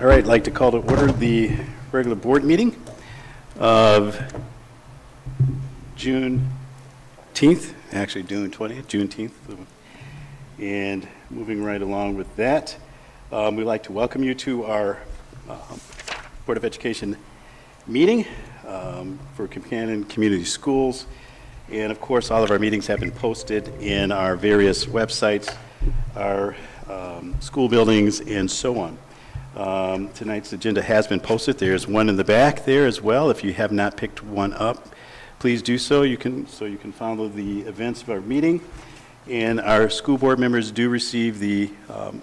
All right, I'd like to call to order the regular board meeting of June 10th, actually June 20th, Juneteenth. And moving right along with that, we'd like to welcome you to our Board of Education meeting for Buchanan Community Schools. And of course, all of our meetings have been posted in our various websites, our school buildings, and so on. Tonight's agenda has been posted. There's one in the back there as well. If you have not picked one up, please do so. You can follow the events of our meeting. And our school board members do receive the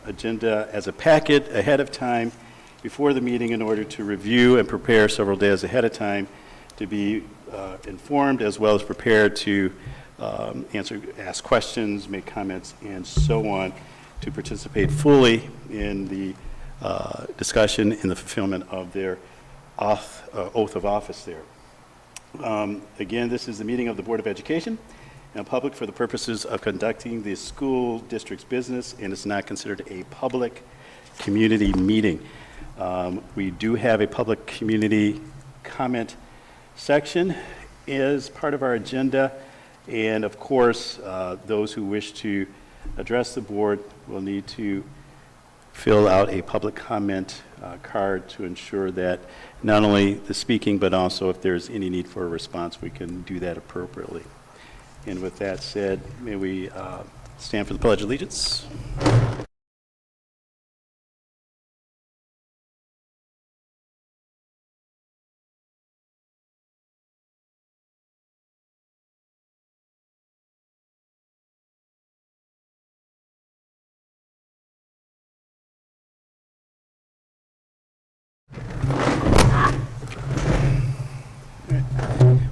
agenda as a packet ahead of time before the meeting in order to review and prepare several days ahead of time to be informed as well as prepared to ask questions, make comments, and so on, to participate fully in the discussion in the fulfillment of their oath of office there. Again, this is the meeting of the Board of Education and public for the purposes of conducting the school district's business, and it's not considered a public community meeting. We do have a public community comment section as part of our agenda, and of course, those who wish to address the board will need to fill out a public comment card to ensure that not only the speaking, but also if there's any need for a response, we can do that appropriately. And with that said, may we stand for the Pledge of Allegiance.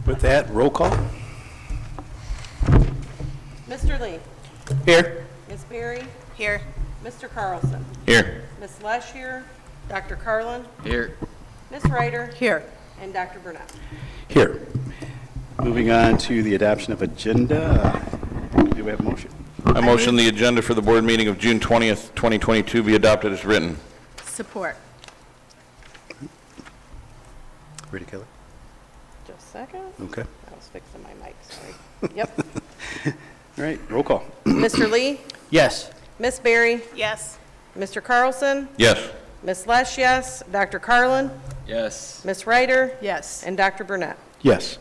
With that, roll call. Mr. Lee. Here. Ms. Berry. Here. Mr. Carlson. Here. Ms. Lesh here. Dr. Carlin. Here. Ms. Ryder. Here. And Dr. Burnett. Here. Moving on to the adoption of agenda. Do we have a motion? I motion the agenda for the board meeting of June 20th, 2022 be adopted as written. Support. Ready, Kelly? Just a second. Okay. I was fixing my mic, sorry. Yep. All right, roll call. Mr. Lee. Yes. Ms. Berry. Yes. Mr. Carlson. Yes. Ms. Lesh, yes. Dr. Carlin. Yes. Ms. Ryder. Yes. And Dr. Burnett. Yes.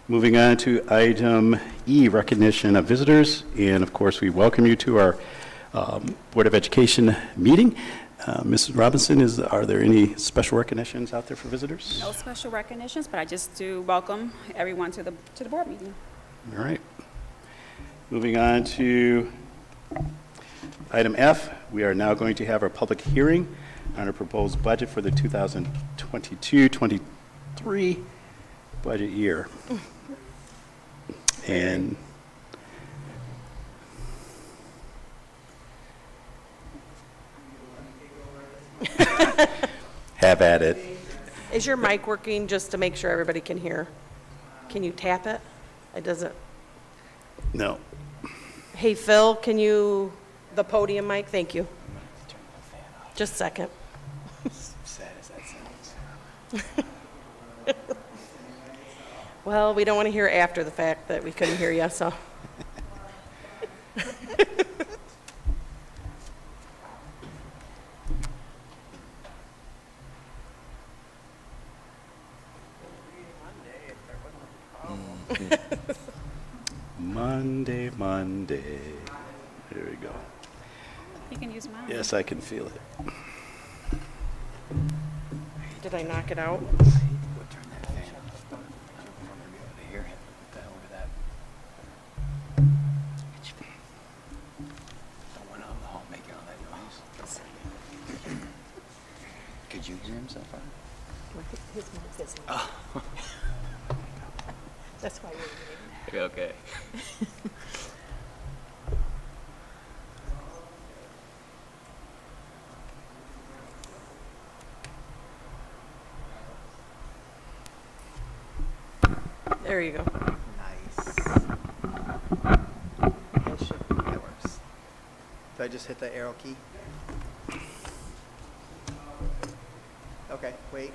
Moving on to item E, recognition of visitors. And of course, we welcome you to our Board of Education meeting. Mrs. Robinson, are there any special recognitions out there for visitors? No special recognitions, but I just do welcome everyone to the board meeting. All right. Moving on to item F, we are now going to have our public hearing on a proposed budget for the 2022-23 budget year. And have at it. Is your mic working, just to make sure everybody can hear? Can you tap it? It doesn't. No. Hey, Phil, can you, the podium mic? Thank you. Just a second. Sad as that sounds. Well, we don't want to hear after the fact that we couldn't hear you, so. Monday. There we go. You can use mine. Yes, I can feel it. Did I knock it out? Could you hear him so far? His mic isn't. That's why you're Okay. There you go. Nice. That works. Do I just hit the arrow key? Okay, wait.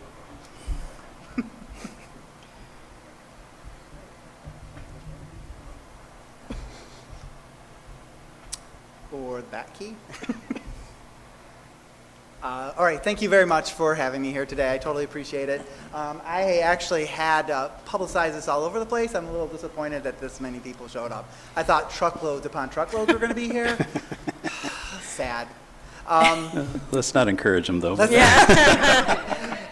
Or that key. All right, thank you very much for having me here today. I totally appreciate it. I actually had publicized this all over the place. I'm a little disappointed that this many people showed up. I thought truckloads upon truckloads were going to be here. Sad. Let's not encourage them, though.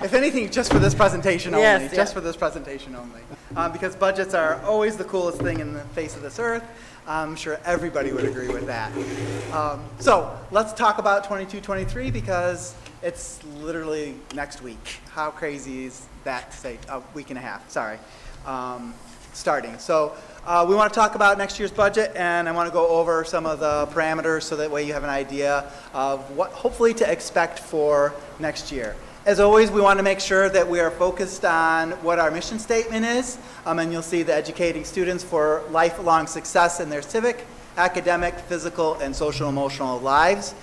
If anything, just for this presentation only. Yes, yeah. Just for this presentation only. Because budgets are always the coolest thing in the face of this earth. I'm sure everybody would agree with that. So let's talk about 22-23 because it's literally next week. How crazy is that to say? A week and a half, sorry. Starting. So we want to talk about next year's budget, and I want to go over some of the parameters so that way you have an idea of what hopefully to expect for next year. As always, we want to make sure that we are focused on what our mission statement is, and you'll see the educating students for lifelong success in their civic, academic, physical, and social emotional lives.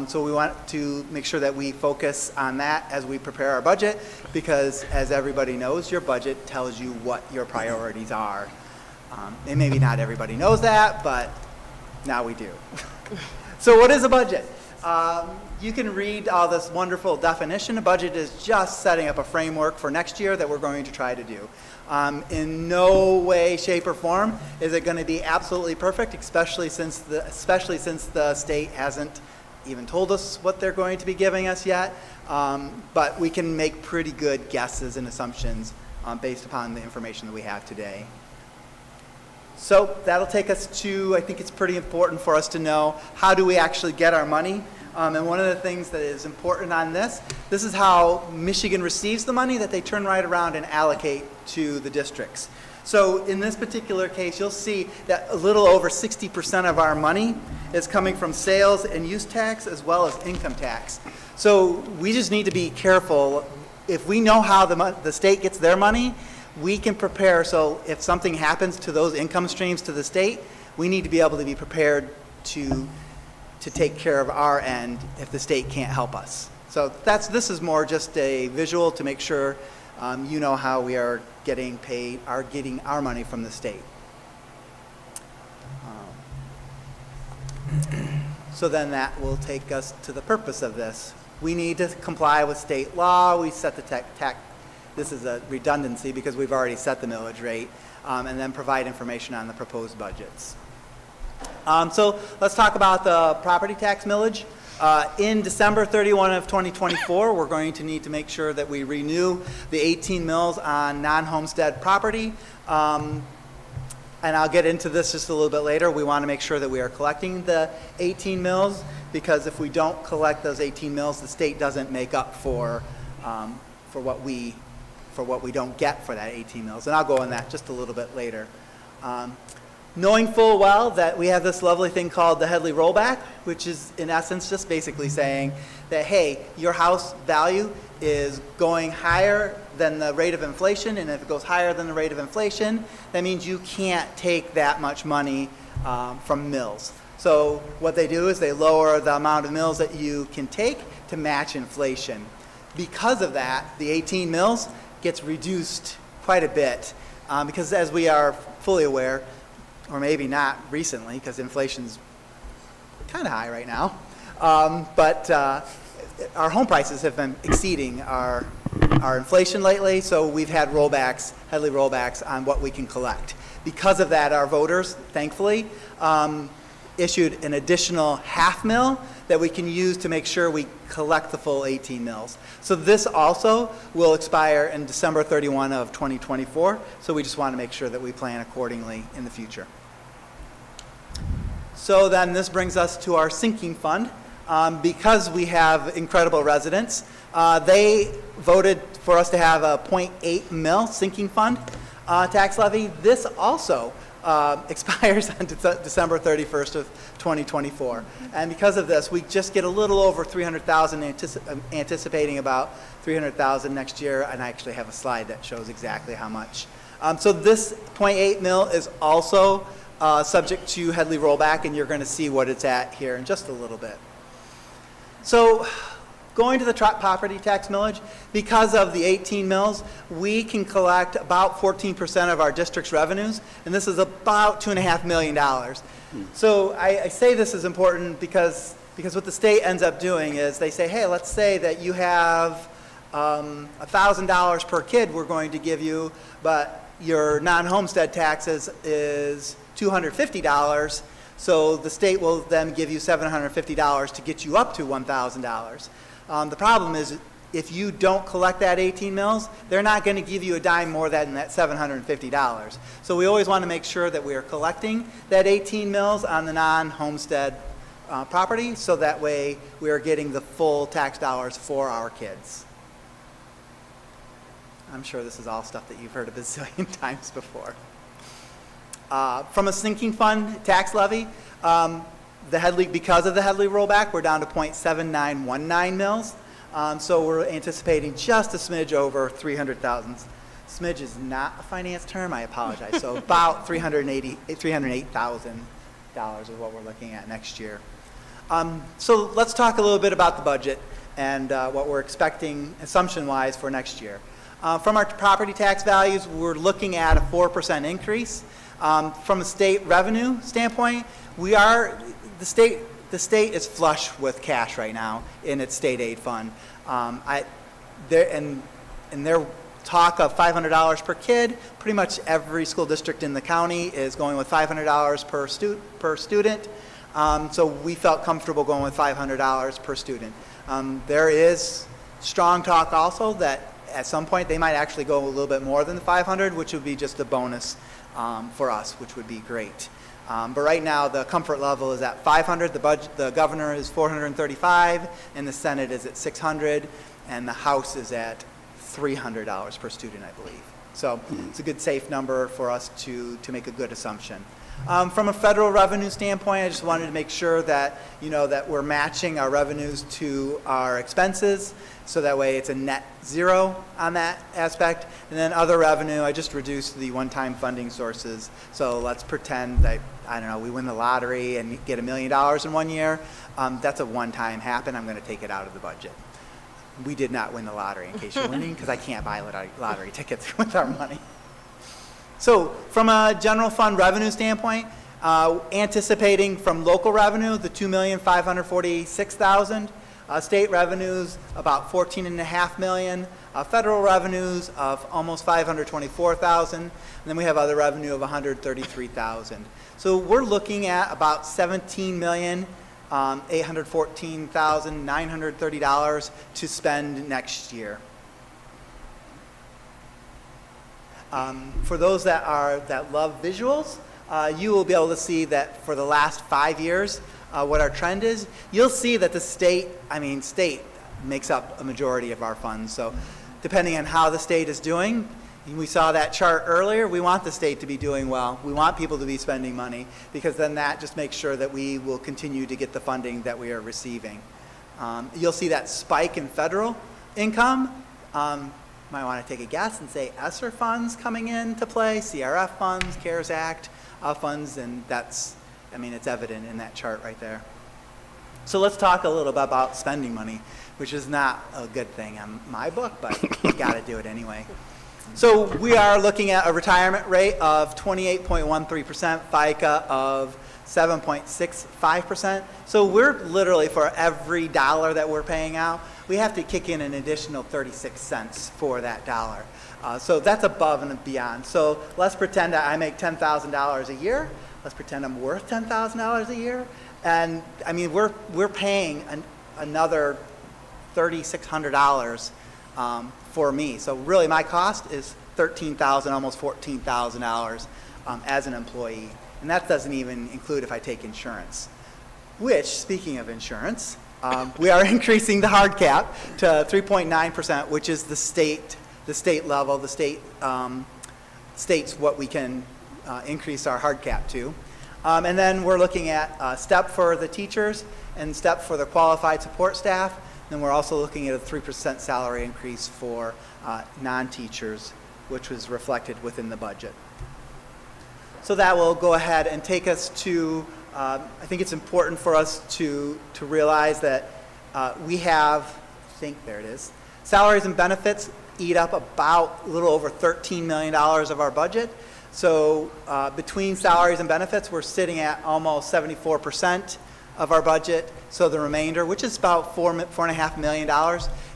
So we want to make sure that we focus on that as we prepare our budget, because as everybody knows, your budget tells you what your priorities are. And maybe not everybody knows that, but now we do. So what is a budget? You can read all this wonderful definition. A budget is just setting up a framework for next year that we're going to try to do. In no way, shape, or form is it going to be absolutely perfect, especially since the state hasn't even told us what they're going to be giving us yet. But we can make pretty good guesses and assumptions based upon the information that we have today. So that'll take us to, I think it's pretty important for us to know, how do we actually get our money? And one of the things that is important on this is how Michigan receives the money that they turn right around and allocate to the districts. So in this particular case, you'll see that a little over 60% of our money is coming from sales and use tax as well as income tax. So we just need to be careful. If we know how the state gets their money, we can prepare. So if something happens to those income streams to the state, we need to be able to be prepared to take care of our end if the state can't help us. So this is more just a visual to make sure you know how we are getting our money from the state. So then that will take us to the purpose of this. We need to comply with state law. We set the tax. This is a redundancy because we've already set the millage rate, and then provide information on the proposed budgets. So let's talk about the property tax millage. In December 31 of 2024, we're going to need to make sure that we renew the 18 mills on non-homestead property. And I'll get into this just a little bit later. We want to make sure that we are collecting the 18 mills, because if we don't collect those 18 mills, the state doesn't make up for what we don't get for that 18 mills. And I'll go on that just a little bit later. Knowing full well that we have this lovely thing called the Headley rollback, which is in essence just basically saying that, hey, your house value is going higher than the rate of inflation, and if it goes higher than the rate of inflation, that means you can't take that much money from mills. So what they do is they lower the amount of mills that you can take to match inflation. Because of that, the 18 mills gets reduced quite a bit, because as we are fully aware, or maybe not recently, because inflation's kind of high right now, but our home prices have been exceeding our inflation lately, so we've had rollbacks, Headley rollbacks on what we can collect. Because of that, our voters, thankfully, issued an additional half mill that we can use to make sure we collect the full 18 mills. So this also will expire in December 31 of 2024, so we just want to make sure that we plan accordingly in the future. So then this brings us to our sinking fund. Because we have incredible residents, they voted for us to have a 0.8 mil sinking fund tax levy. This also expires on December 31st of 2024. And because of this, we just get a little over 300,000, anticipating about 300,000 next year, and I actually have a slide that shows exactly how much. So this 0.8 mil is also subject to Headley rollback, and you're going to see what it's at here in just a little bit. So Going to the property tax millage, because of the 18 mills, we can collect about 14% of our district's revenues, and this is about $2.5 million. So I say this is important because what the state ends up doing is they say, hey, let's say that you have $1,000 per kid we're going to give you, but your non-homestead taxes is $250, so the state will then give you $750 to get you up to $1,000. The problem is, if you don't collect that 18 mills, they're not going to give you a dime more than that $750. So we always want to make sure that we are collecting that 18 mills on the non-homestead property, so that way we are getting the full tax dollars for our kids. I'm sure this is all stuff that you've heard a bazillion times before. From a sinking fund tax levy, because of the Headley rollback, we're down to 0.7919 mils. So we're anticipating just a smidge over 300,000. Smidge is not a finance term, I apologize. So about $308,000 is what we're looking at next year. So let's talk a little bit about the budget and what we're expecting assumption-wise for next year. From our property tax values, we're looking at a 4% increase. From a state revenue standpoint, the state is flush with cash right now in its state aid fund. And their talk of $500 per kid, pretty much every school district in the county is going with $500 per student. So we felt comfortable going with $500 per student. There is strong talk also that at some point they might actually go a little bit more than the 500, which would be just a bonus for us, which would be great. But right now the comfort level is at 500. The governor is 435, and the Senate is at 600, and the House is at $300 per student, I believe. So it's a good safe number for us to make a good assumption. From a federal revenue standpoint, I just wanted to make sure that, that we're matching our revenues to our expenses, so that way it's a net zero on that aspect. And then other revenue, I just reduced the one-time funding sources. So let's pretend that, I don't know, we win the lottery and get $1 million in 1 year. That's a one-time happen. I'm going to take it out of the budget. We did not win the lottery, in case you're wondering, because I can't buy lottery tickets with our money. So from a general fund revenue standpoint, anticipating from local revenue, the $2,546,000, state revenues about $14.5 million, federal revenues of almost $524,000, and then we have other revenue of $133,000. So we're looking at about $17,814,930 to spend next year. For those that love visuals, you will be able to see that for the last 5 years, what our trend is. You'll see that the state makes up a majority of our funds. So depending on how the state is doing, we saw that chart earlier, we want the state to be doing well. We want people to be spending money, because then that just makes sure that we will continue to get the funding that we are receiving. You'll see that spike in federal income. Might want to take a guess and say ESSER funds coming into play, CRF funds, CARES Act funds, and it's evident in that chart right there. So let's talk a little bit about spending money, which is not a good thing in my book, but you got to do it anyway. So we are looking at a retirement rate of 28.13%, FICA of 7.65%. So we're literally, for every dollar that we're paying out, we have to kick in an additional 36 cents for that dollar. So that's above and beyond. So let's pretend that I make $10,000 a year. Let's pretend I'm worth $10,000 a year. And we're paying another $3,600 for me. So really my cost is $13,000, almost $14,000 as an employee. And that doesn't even include if I take insurance. Which, speaking of insurance, we are increasing the hard cap to 3.9%, which is the state level. The state states what we can increase our hard cap to. And then we're looking at a step for the teachers and step for the qualified support staff. Then we're also looking at a 3% salary increase for non-teachers, which was reflected within the budget. So that will go ahead and take us to, I think it's important for us to realize that we have think, there it is. Salaries and benefits eat up about a little over $13 million of our budget. So between salaries and benefits, we're sitting at almost 74% of our budget. So the remainder, which is about $4.5 million,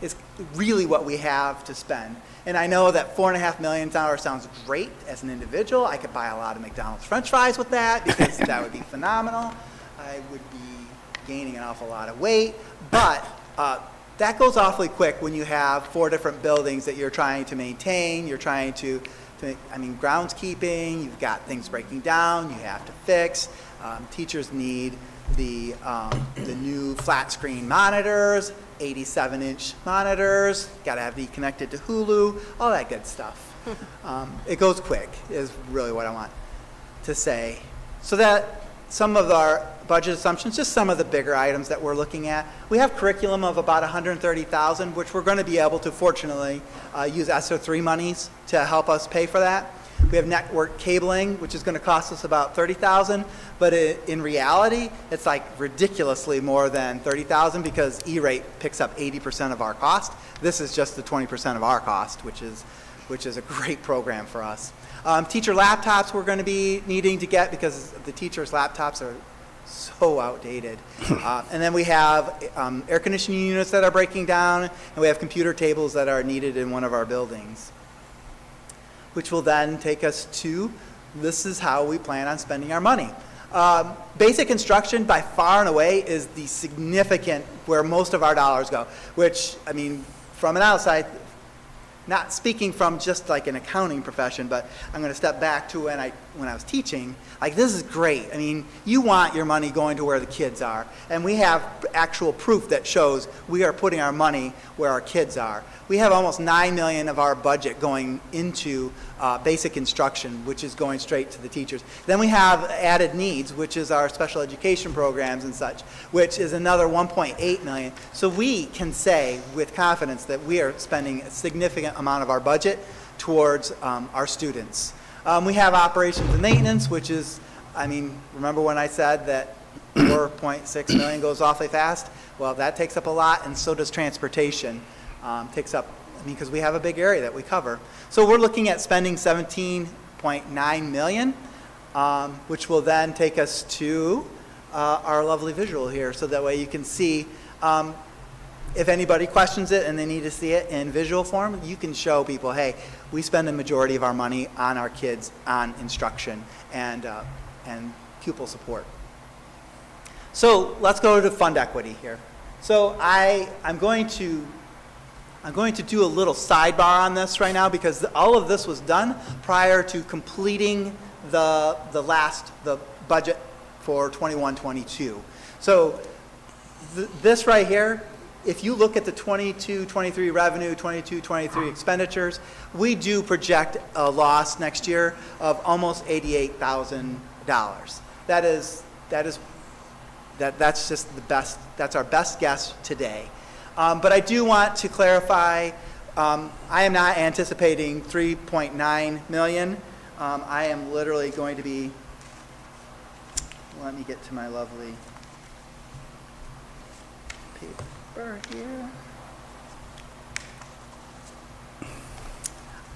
is really what we have to spend. And I know that $4.5 million sounds great as an individual. I could buy a lot of McDonald's French fries with that because that would be phenomenal. I would be gaining an awful lot of weight. But that goes awfully quick when you have 4 different buildings that you're trying to maintain. You're trying to groundskeeping, you've got things breaking down, you have to fix. Teachers need the new flat screen monitors, 87-inch monitors, got to be connected to Hulu, all that good stuff. It goes quick is really what I want to say. So that some of our budget assumptions, just some of the bigger items that we're looking at. We have curriculum of about $130,000, which we're going to be able to, fortunately, use ESSER 3 monies to help us pay for that. We have network cabling, which is going to cost us about $30,000, but in reality, it's like ridiculously more than $30,000 because E-rate picks up 80% of our cost. This is just the 20% of our cost, which is a great program for us. Teacher laptops we're going to be needing to get because the teachers' laptops are so outdated. And then we have air conditioning units that are breaking down, and we have computer tables that are needed in one of our buildings, which will then take us to, this is how we plan on spending our money. Basic instruction by far and away is the significant where most of our dollars go, which, I mean, from an outside, not speaking from just like an accounting profession, but I'm going to step back to when I was teaching. Like, this is great. I mean, you want your money going to where the kids are. And we have actual proof that shows we are putting our money where our kids are. We have almost $9 million of our budget going into basic instruction, which is going straight to the teachers. Then we have added needs, which is our special education programs and such, which is another $1.8 million. So we can say with confidence that we are spending a significant amount of our budget towards our students. We have operations and maintenance, which is, I mean, remember when I said that 4.6 million goes awfully fast? Well, that takes up a lot, and so does transportation. Takes up, I mean, because we have a big area that we cover. So we're looking at spending $17.9 million, which will then take us to our lovely visual here, so that way you can see. If anybody questions it and they need to see it in visual form, you can show people, hey, we spend the majority of our money on our kids, on instruction and pupil support. So let's go to fund equity here. So I'm going to do a little sidebar on this right now because all of this was done prior to completing the budget for 21-22. So this right here, if you look at the 22-23 revenue, 22-23 expenditures, we do project a loss next year of almost $88,000. That's just the best. That's our best guess today. But I do want to clarify, I am not anticipating $3.9 million. I am literally going to be, let me get to my lovely paper here.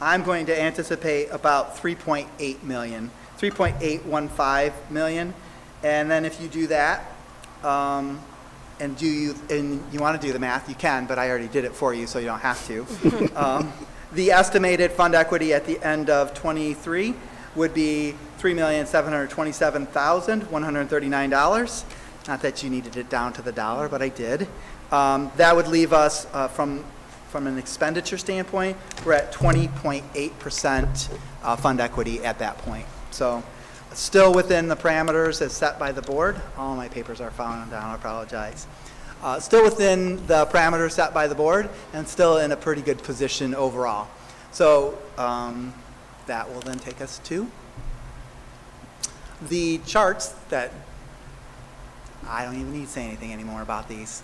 I'm going to anticipate about $3.8 million, $3.815 million. And then if you do that, and you want to do the math, you can, but I already did it for you, so you don't have to. The estimated fund equity at the end of 23 would be $3,727,139. Not that you needed it down to the dollar, but I did. That would leave us, from an expenditure standpoint, we're at 20.8% fund equity at that point. So still within the parameters as set by the board. All my papers are falling down, I apologize. Still within the parameters set by the board and still in a pretty good position overall. So that will then take us to the charts that I don't even need to say anything anymore about these.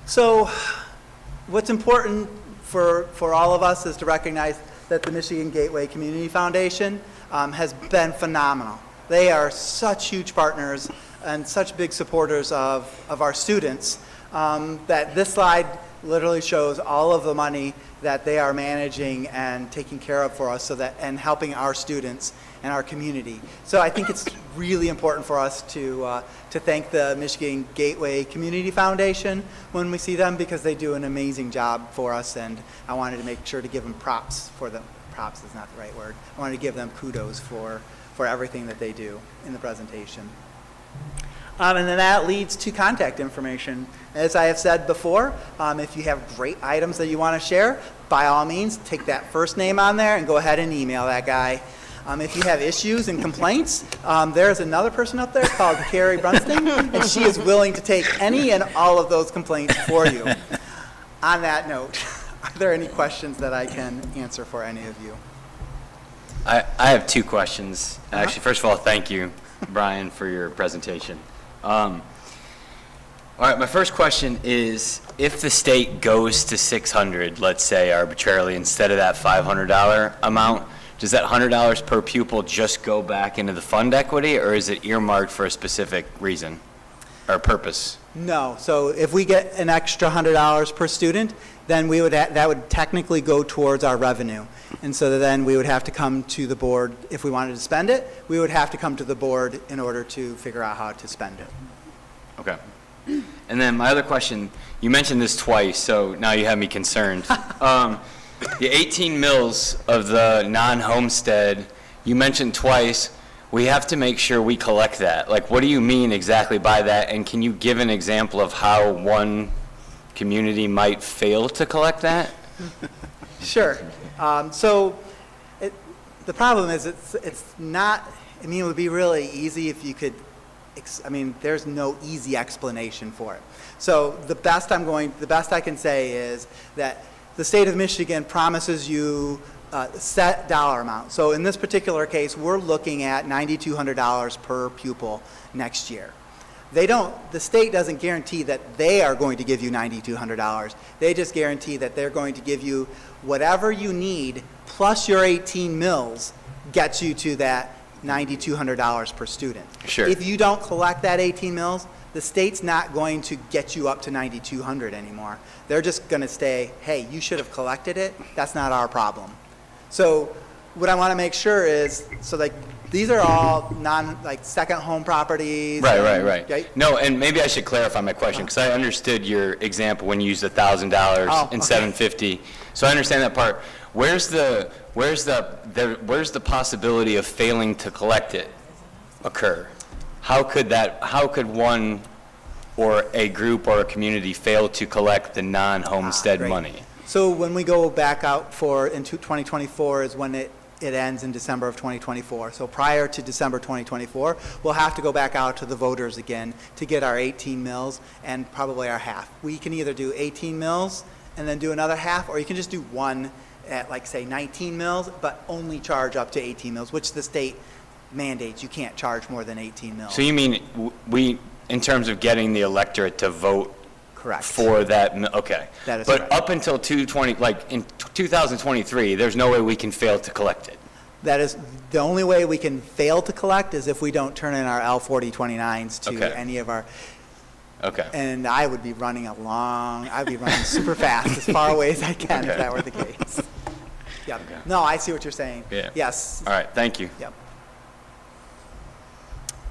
So what's important for all of us is to recognize that the Michigan Gateway Community Foundation has been phenomenal. They are such huge partners and such big supporters of our students, that this slide literally shows all of the money that they are managing and taking care of for us so that, and helping our students and our community. So I think it's really important for us to thank the Michigan Gateway Community Foundation when we see them, because they do an amazing job for us, and I wanted to make sure to give them props for them. Props is not the right word. I wanted to give them kudos for everything that they do in the presentation. And then that leads to contact information. As I have said before, if you have great items that you want to share, by all means, take that first name on there and go ahead and email that guy. If you have issues and complaints, there's another person up there called Carrie Brunsting, and she is willing to take any and all of those complaints for you. On that note, are there any questions that I can answer for any of you? I have two questions. Actually, first of all, thank you, Brian, for your presentation. All right, my first question is, if the state goes to 600, let's say arbitrarily, instead of that $500 amount, does that $100 per pupil just go back into the fund equity, or is it earmarked for a specific reason or purpose? No. So if we get an extra $100 per student, then we would that would technically go towards our revenue. And so then we would have to come to the board, if we wanted to spend it, we would have to come to the board in order to figure out how to spend it. Okay. And then my other question, you mentioned this twice, so now you have me concerned. The 18 mills of the non-homestead, you mentioned twice, we have to make sure we collect that. Like, what do you mean exactly by that? And can you give an example of how one community might fail to collect that? Sure. The problem is it's not, I mean, it would be really easy if you could, there's no easy explanation for it. So the best I can say is that the state of Michigan promises you a set dollar amount. So in this particular case, we're looking at $9,200 per pupil next year. The state doesn't guarantee that they are going to give you $9,200. They just guarantee that they're going to give you whatever you need, plus your 18 mills gets you to that $9,200 per student. Sure. If you don't collect that 18 mills, the state's not going to get you up to $9,200 anymore. They're just going to say, hey, you should have collected it. That's not our problem. So what I want to make sure is, these are all second home properties. Right. No, and maybe I should clarify my question, because I understood your example when you used $1,000 and $750. So I understand that part. Where's the possibility of failing to collect it occur? How could one or a group or a community fail to collect the non-homestead money? So when we go back out into 2024 is when it ends in December of 2024. So prior to December 2024, we'll have to go back out to the voters again to get our 18 mills and probably our half. We can either do 18 mills and then do another half, or you can just do one at say 19 mills, but only charge up to 18 mills, which the state mandates. You can't charge more than 18 mills. So you mean in terms of getting the electorate to vote? Correct. For that, okay. That is but correct. Up until in 2023, there's no way we can fail to collect it. That is the only way we can fail to collect is if we don't turn in our L4029s to any of our. Okay. And I would be running I'd be running super fast as far away as I can if that were the case. Yep. Okay. No, I see what you're saying. Yeah. Yes. All right. Thank you. Yep.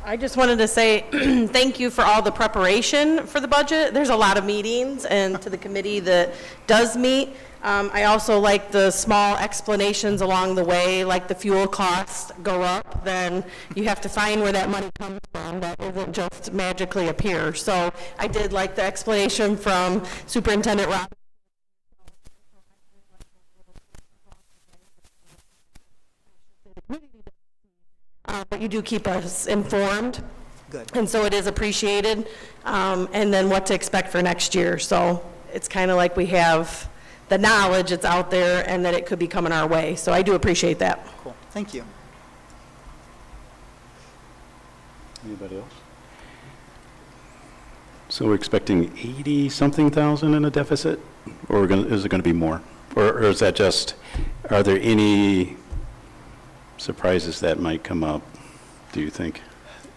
I just wanted to say thank you for all the preparation for the budget. There's a lot of meetings, and to the committee that does meet. I also like the small explanations along the way, like the fuel costs go up, then you have to find where that money comes from. That isn't just magically appear. So I did like the explanation from Superintendent Rob. But you do keep us informed. Good. And so it is appreciated. And then what to expect for next year. So it's kind of like we have the knowledge, it's out there, and that it could be coming our way. So I do appreciate that. Cool. Thank you. Anybody else? So we're expecting 80-something thousand in a deficit? Or is it going to be more? Or is that just, are there any surprises that might come up, do you think?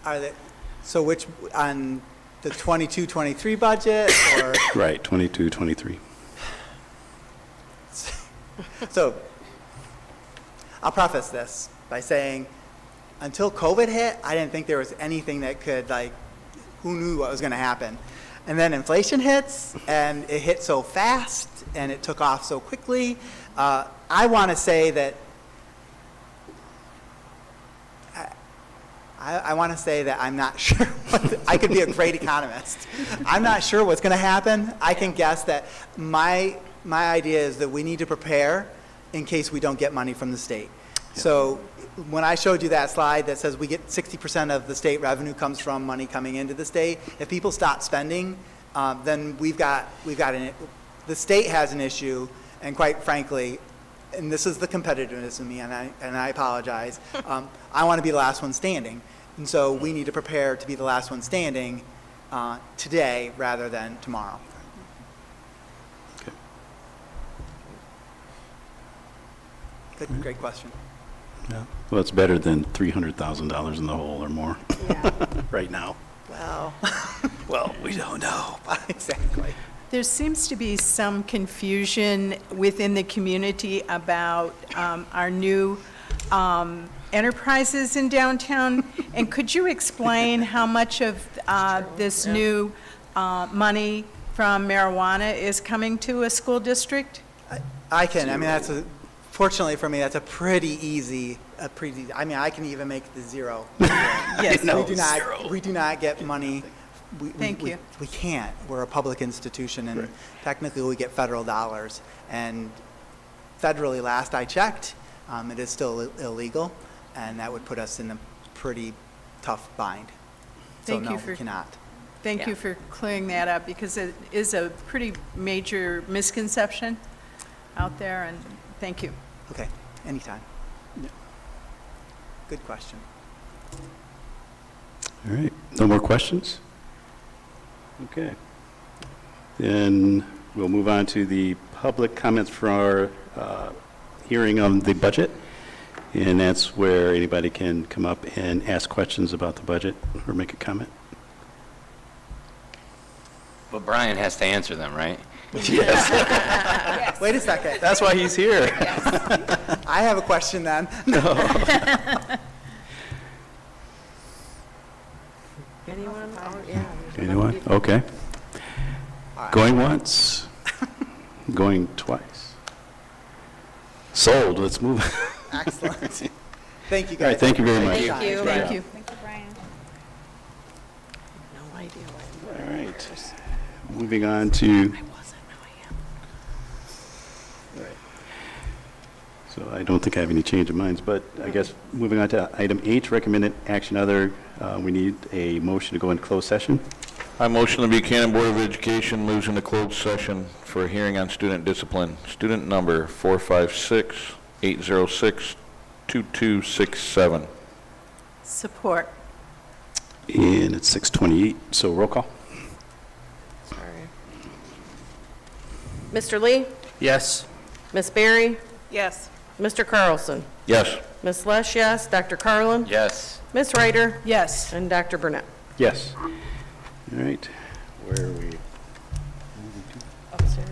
Are they? So which, on the 22-23 budget, or? Right, 22, 23. So, I'll preface this by saying, until COVID hit, I didn't think there was anything that could, like, who knew what was going to happen? And then inflation hits, and it hit so fast, and it took off so quickly. I want to say that, I want to say that I'm not sure. I could be a great economist. I'm not sure what's going to happen. I can guess that my idea is that we need to prepare in case we don't get money from the state. So when I showed you that slide that says we get 60% of the state revenue comes from money coming into the state, if people stop spending, then the state has an issue, and quite frankly, and this is the competitiveness in me, and I apologize, I want to be the last one standing. And so we need to prepare to be the last one standing today rather than tomorrow. Okay. Good, great question. Yeah. Well, it's better than $300,000 in the hole or more right now. Well, Well, we don't know. exactly. There seems to be some confusion within the community about our new enterprises in downtown. And could you explain how much of this new money from marijuana is coming to a school district? I can. I mean, fortunately for me, that's a pretty easy. I mean, I can even make the zero. Yes. We do not get money. Thank you. We can't. We're a public institution, and technically we get federal dollars. And federally, last I checked, it is still illegal, and that would put us in a pretty tough bind. Thank so you no, we cannot. Thank you for clearing that up, because it is a pretty major misconception out there, and thank you. Okay, anytime. Good question. All right, no more questions? Okay. Then we'll move on to the public comments for our hearing on the budget. And that's where anybody can come up and ask questions about the budget or make a comment. But Brian has to answer them, right? Wait a second. That's why he's here. I have a question then. Anyone? Oh, yeah. Anyone? Okay. Going once, going twice. Sold, let's move. Excellent. Thank you, guys. All right, thank you very much. Thank you. Thank you. Thank you, Brian. No idea why. All right, moving on to, I wasn't, now I am. so I don't think I have any change of minds, but I guess moving on to item H, recommended action other, we need a motion to go into closed session. I motion the Buchanan Board of Education moves into closed session for a hearing on student discipline. Student number 456-806-2267. Support. And it's 6:28, so roll call. Sorry. Mr. Lee? Yes. Miss Berry? Yes. Mr. Carlson? Yes. Miss Lesh, yes. Dr. Carlin? Yes. Miss Ryder? Yes. And Dr. Burnett? Yes. All right, where are we? Upstairs.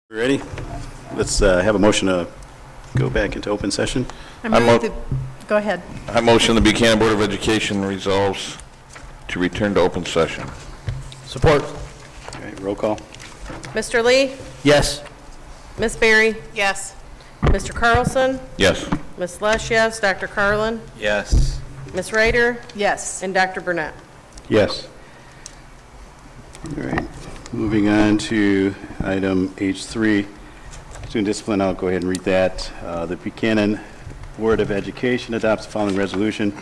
Ready? Let's have a motion to go back into open session. Go ahead. I motion the Buchanan Board of Education resolves to return to open session. Support. All right, roll call. Mr. Lee? Yes. Ms. Berry? Yes. Mr. Carlson? Yes. Ms. Lesh, yes. Dr. Carlin? Yes. Ms. Ryder? Yes. And Dr. Burnett? Yes. All right, moving on to item H3, student discipline. I'll go ahead and read that. The Buchanan Board of Education adopts the following resolution.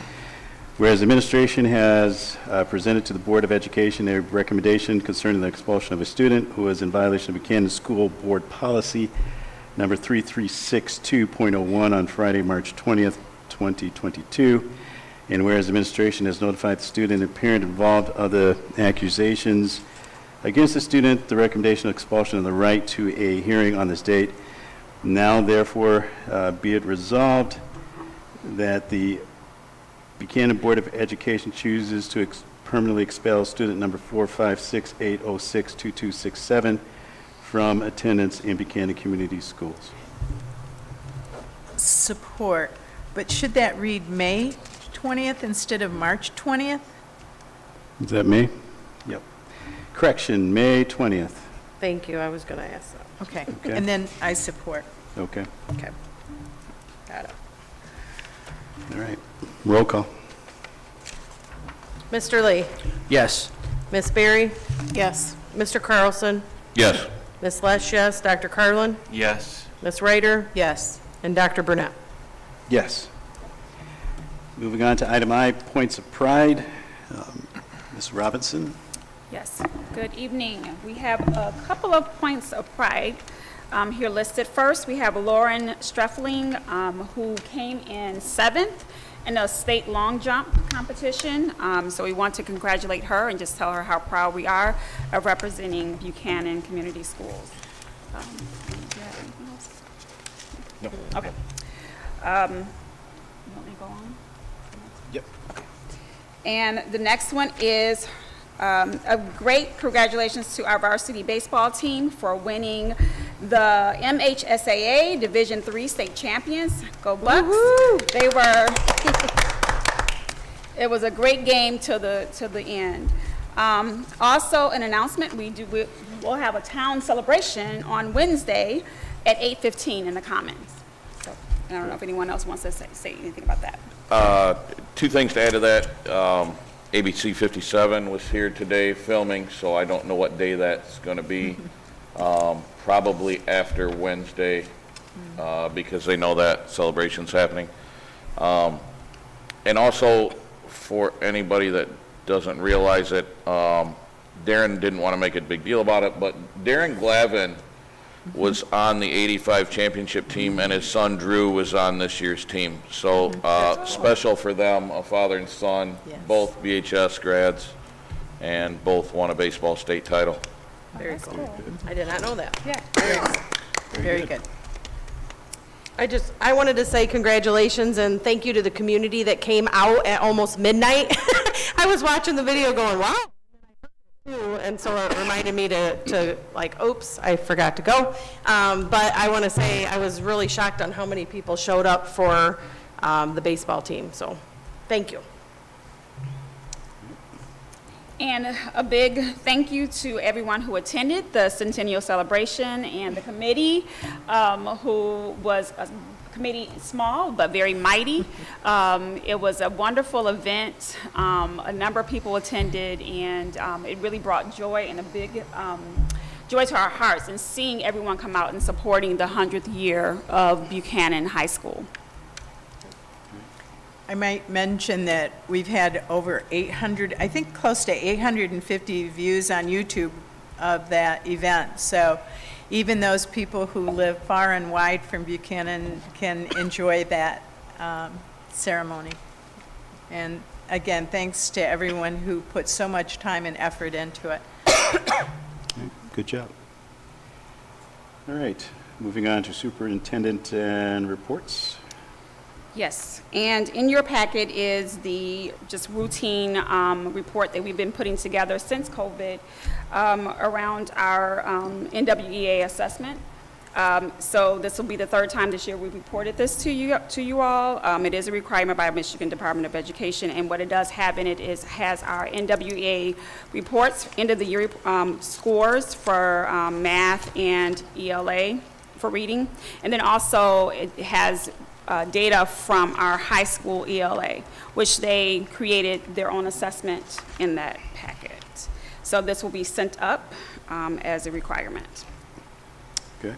Whereas administration has presented to the Board of Education a recommendation concerning the expulsion of a student who is in violation of Buchanan School Board Policy number 3362.01 on Friday, March 20th, 2022. And whereas administration has notified the student and parent involved of the accusations against the student, the recommendation of expulsion and the right to a hearing on this date. Now, therefore, be it resolved that the Buchanan Board of Education chooses to permanently expel student number 456-806-2267 from attendance in Buchanan Community Schools. Support. But should that read May 20th instead of March 20th? Is that May? Yep. Correction, May 20th. Thank you, I was going to ask that. Okay. Okay. And then I support. Okay, Okay. Got it. all right. Roll call. Mr. Lee? Yes. Ms. Berry? Yes. Mr. Carlson? Yes. Ms. Lesh, yes. Dr. Carlin? Yes. Ms. Ryder? Yes. And Dr. Burnett? Yes. Moving on to item I, points of pride. Ms. Robinson? Yes, good evening. We have a couple of points of pride here listed. First, we have Lauren Streffling, who came in 7th in a state long jump competition. So we want to congratulate her and just tell her how proud we are of representing Buchanan Community Schools. Do you have anything else? No. Okay. You want me to go on? Yep. And the next one is a great congratulations to our varsity baseball team for winning the MHSAA Division III state champions. Go Bucks! They were. It was a great game to the end. Also, an announcement: we'll have a town celebration on Wednesday at 8:15 in the Commons. So I don't know if anyone else wants to say anything about that. Two things to add to that. ABC 57 was here today filming, so I don't know what day that's going to be. Probably after Wednesday, because they know that celebration's happening. And also, for anybody that doesn't realize it, Darren didn't want to make a big deal about it, but Darren Glavin was on the 85 championship team, and his son Drew was on this year's team. So special for them, a father and son, Yes. both BHS grads, and both won a baseball state title. Very cool. I did not know that. Yeah. Very good. I wanted to say congratulations and thank you to the community that came out at almost midnight. I was watching the video going, wow. And so it reminded me to like, oops, I forgot to go. But I want to say I was really shocked on how many people showed up for the baseball team. So thank you. And a big thank you to everyone who attended the Centennial Celebration and the committee, who was a committee small but very mighty. It was a wonderful event. A number of people attended, and it really brought joy and a big joy to our hearts in seeing everyone come out and supporting the 100th year of Buchanan High School. I might mention that we've had over 800, I think close to 850 views on YouTube of that event. So even those people who live far and wide from Buchanan can enjoy that ceremony. And again, thanks to everyone who put so much time and effort into it. Good job. All right, moving on to superintendent and reports. Yes, and in your packet is the just routine report that we've been putting together since COVID around our NWEA assessment. So this will be the third time this year we reported this to you all. It is a requirement by Michigan Department of Education, and what it does have in it has our NWEA reports, end of the year scores for math and ELA for reading, and then also it has data from our high school ELA, which they created their own assessment in that packet. So this will be sent up as a requirement. Okay.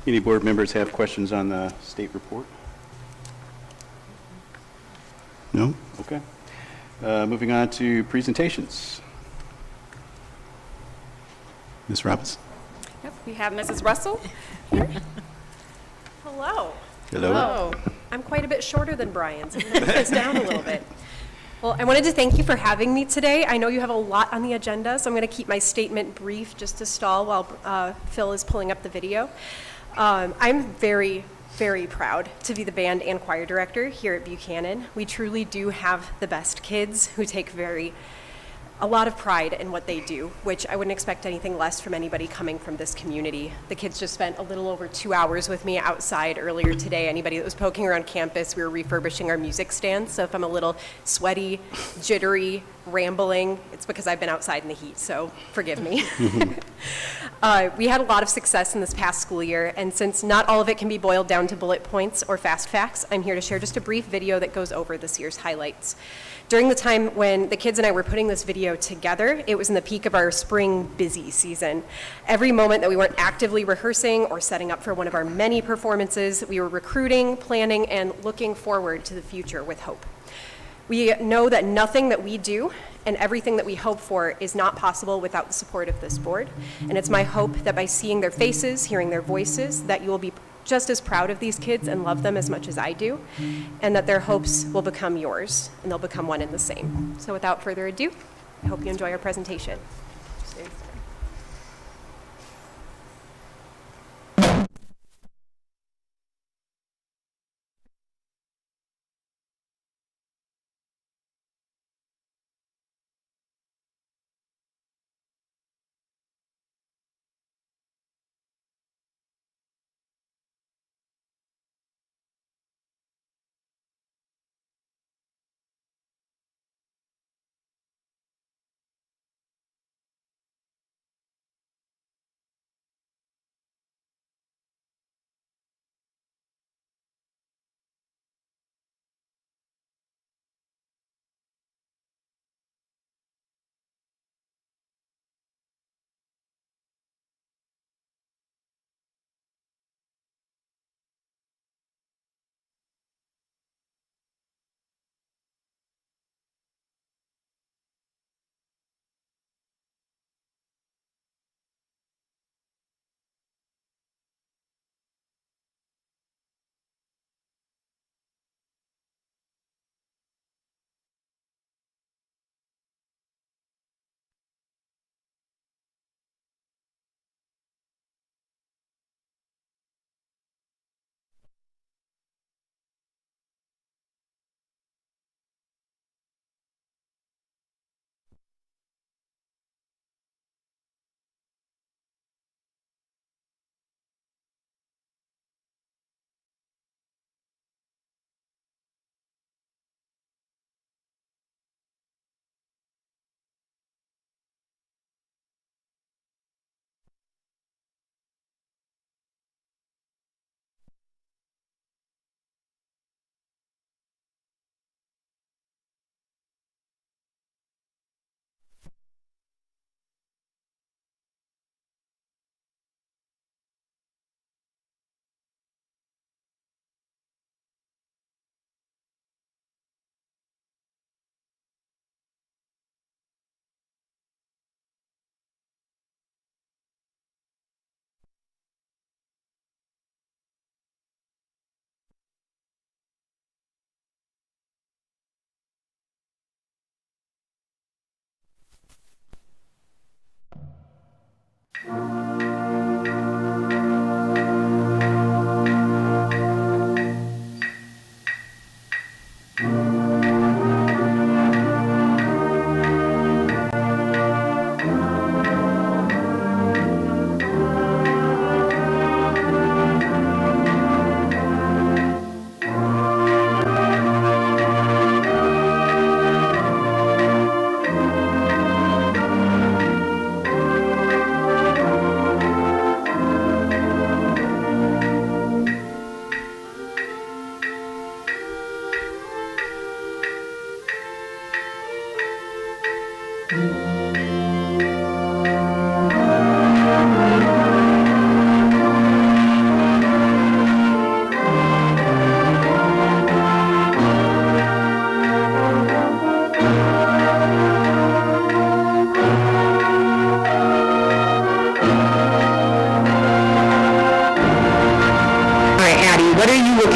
Any board members have questions on the state report? No? Okay. Moving on to presentations. Ms. Robbins? Yep, we have Mrs. Russell. Hello. Hello. I'm quite a bit shorter than Brian, so I'm going to put this down a little bit. Well, I wanted to thank you for having me today. I know you have a lot on the agenda, so I'm going to keep my statement brief just to stall while Phil is pulling up the video. I'm very, very proud to be the band and choir director here at Buchanan. We truly do have the best kids who take a lot of pride in what they do, which I wouldn't expect anything less from anybody coming from this community. The kids just spent a little over 2 hours with me outside earlier today. Anybody that was poking around campus, we were refurbishing our music stands, so if I'm a little sweaty, jittery, rambling, it's because I've been outside in the heat, so forgive me. We had a lot of success in this past school year, and since not all of it can be boiled down to bullet points or fast facts, I'm here to share just a brief video that goes over this year's highlights. During the time when the kids and I were putting this video together, it was in the peak of our spring busy season. Every moment that we weren't actively rehearsing or setting up for one of our many performances, we were recruiting, planning, and looking forward to the future with hope. We know that nothing that we do and everything that we hope for is not possible without the support of this board. And it's my hope that by seeing their faces, hearing their voices, that you will be just as proud of these kids and love them as much as I do, and that their hopes will become yours, and they'll become one and the same. So without further ado, I hope you enjoy our presentation.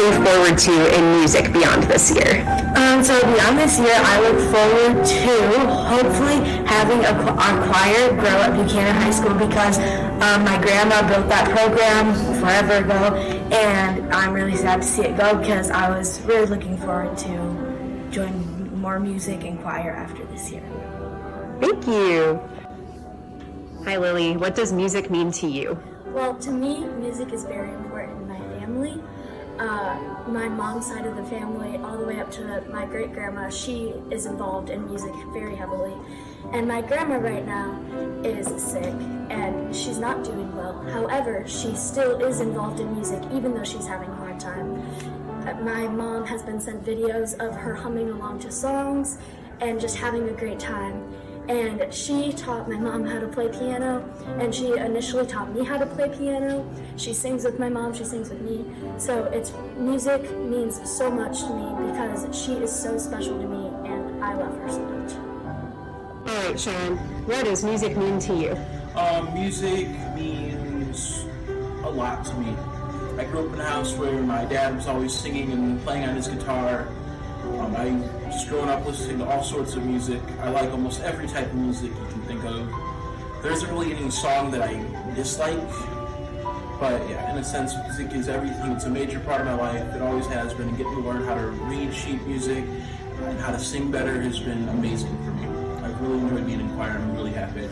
looking forward to in music beyond this year? So beyond this year, I look forward to hopefully having our choir grow at Buchanan High School because my grandma built that program forever ago, and I'm really sad to see it go because I was really looking forward to join more music and choir after this year. Thank you. Hi, Lily. What does music mean to you? Well, to me, music is very important in my family. My mom's side of the family, all the way up to my great-grandma, she is involved in music very heavily. And my grandma right now is sick, and she's not doing well. However, she still is involved in music, even though she's having a hard time. My mom has been sent videos of her humming along to songs and just having a great time. And she taught my mom how to play piano, and she initially taught me how to play piano. She sings with my mom, she sings with me. So music means so much to me because she is so special to me, and I love her so much. All right, Sean, what does music mean to you? Music means a lot to me. I grew up in a house where my dad was always singing and playing on his guitar. I just growing up listening to all sorts of music. I like almost every type of music you can think of. There isn't really any song that I dislike, but yeah, in a sense, music is everything. It's a major part of my life. It always has been. And getting to learn how to read sheet music and how to sing better has been amazing for me. I've really enjoyed being in choir. I'm really happy.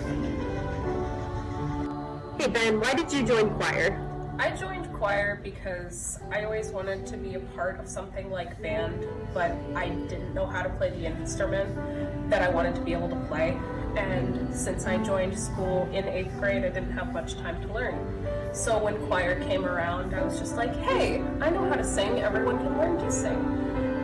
Hey, Ben, why did you join choir? I joined choir because I always wanted to be a part of something like band, but I didn't know how to play the instrument that I wanted to be able to play. And since I joined school in 8th grade, I didn't have much time to learn. So when choir came around, I was just like, hey, I know how to sing, everyone can learn to sing.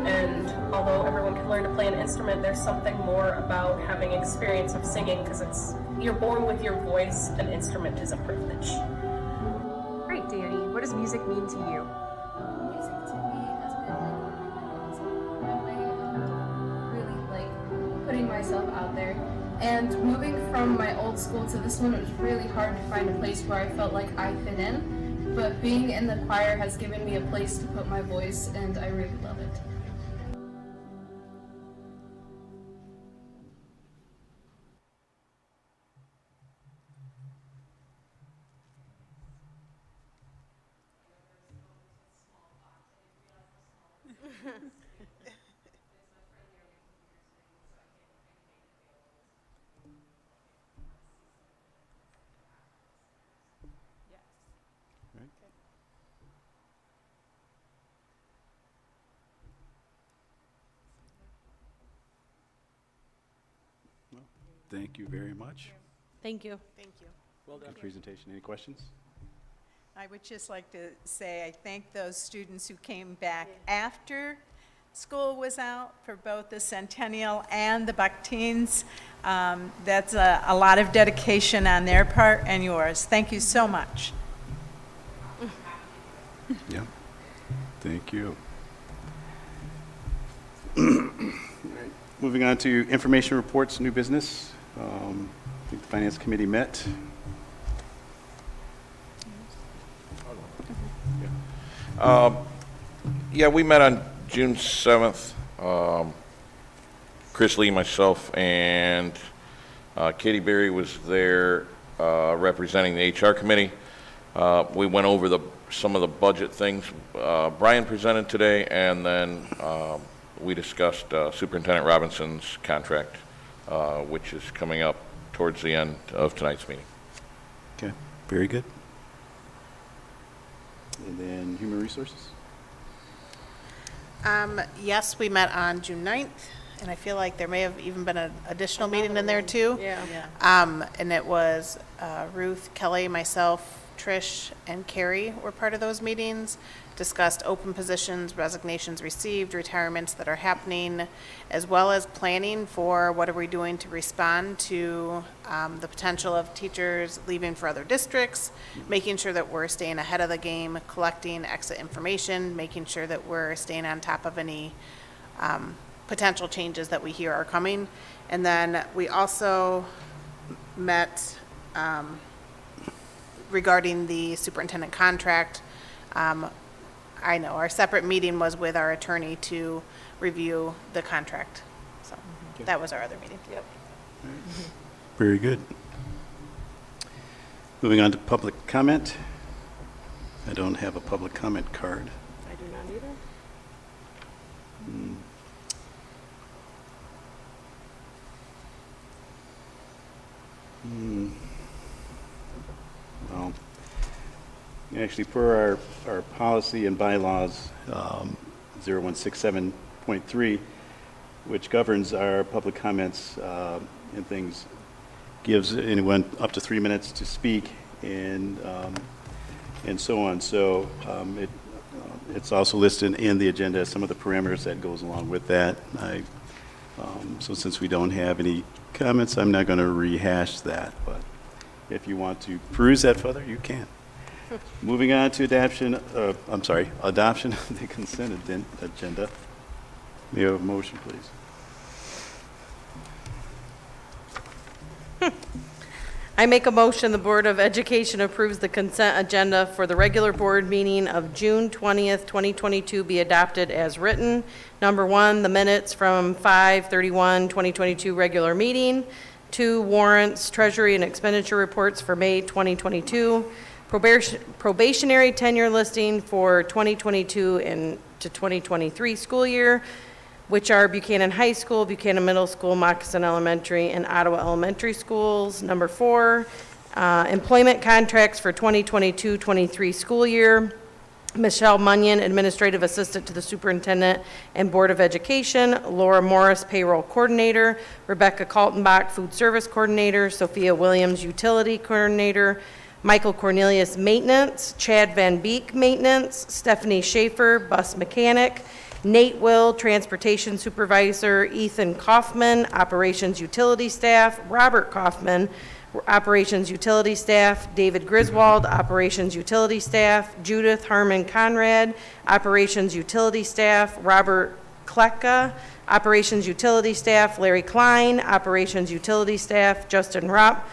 And although everyone can learn to play an instrument, there's something more about having experience of singing because you're born with your voice. An instrument is a privilege. Great, Danny. What does music mean to you? Music to me has been my way of really like putting myself out there. And moving from my old school to this one, it was really hard to find a place where I felt like I fit in. But being in the choir has given me a place to put my voice, and I really love it. Thank you very much. Thank you. Thank you. Well done. Good presentation. Any questions? I would just like to say I thank those students who came back after school was out for both the Centennial and the Buck Teens. That's a lot of dedication on their part and yours. Thank you so much. Yeah. Thank you. Moving on to information reports, new business. I think the Finance Committee met. Yeah, we met on June 7th. Chris Lee, myself, and Katie Berry was there representing the HR committee. We went over some of the budget things Brian presented today, and then we discussed Superintendent Robinson's contract, which is coming up towards the end of tonight's meeting. Okay, very good. And then Human Resources? Yes, we met on June 9th, and I feel like there may have even been an additional meeting in there too. Yeah. And it was Ruth, Kelly, myself, Trish, and Carrie were part of those meetings, discussed open positions, resignations received, retirements that are happening, as well as planning for what are we doing to respond to the potential of teachers leaving for other districts, making sure that we're staying ahead of the game, collecting exit information, making sure that we're staying on top of any potential changes that we hear are coming. And then we also met regarding the superintendent contract. I know, our separate meeting was with our attorney to review the contract. So that was our other meeting. Yep. Very good. Moving on to public comment. I don't have a public comment card. I do not either. Well, actually, per our policy and bylaws, 0167.3, which governs our public comments and things, gives anyone up to 3 minutes to speak and so on. So it's also listed in the agenda, some of the parameters that goes along with that. So since we don't have any comments, I'm not going to rehash that, but if you want to peruse that further, you can. Moving on to adoption of the consent agenda. May I have a motion, please? I make a motion the Board of Education approves the consent agenda for the regular board meeting of June 20th, 2022 be adopted as written. Number 1, the minutes from 5/31/2022 regular meeting. 2, warrants, treasury, and expenditure reports for May 2022. Probationary tenure listing for 2022 and to 2023 school year, which are Buchanan High School, Buchanan Middle School, Moccasin Elementary, and Ottawa Elementary Schools. Number 4, employment contracts for 2022-23 school year. Michelle Munyon, Administrative Assistant to the Superintendent and Board of Education. Laura Morris, Payroll Coordinator. Rebecca Kaltenbach, Food Service Coordinator. Sophia Williams, Utility Coordinator. Michael Cornelius, Maintenance. Chad Van Beek, Maintenance. Stephanie Schaefer, Bus Mechanic. Nate Will, Transportation Supervisor. Ethan Kaufman, Operations Utility Staff. Robert Kaufman, Operations Utility Staff. David Griswold, Operations Utility Staff. Judith Harmon Conrad, Operations Utility Staff. Robert Kleka, Operations Utility Staff. Larry Klein, Operations Utility Staff. Justin Rupp,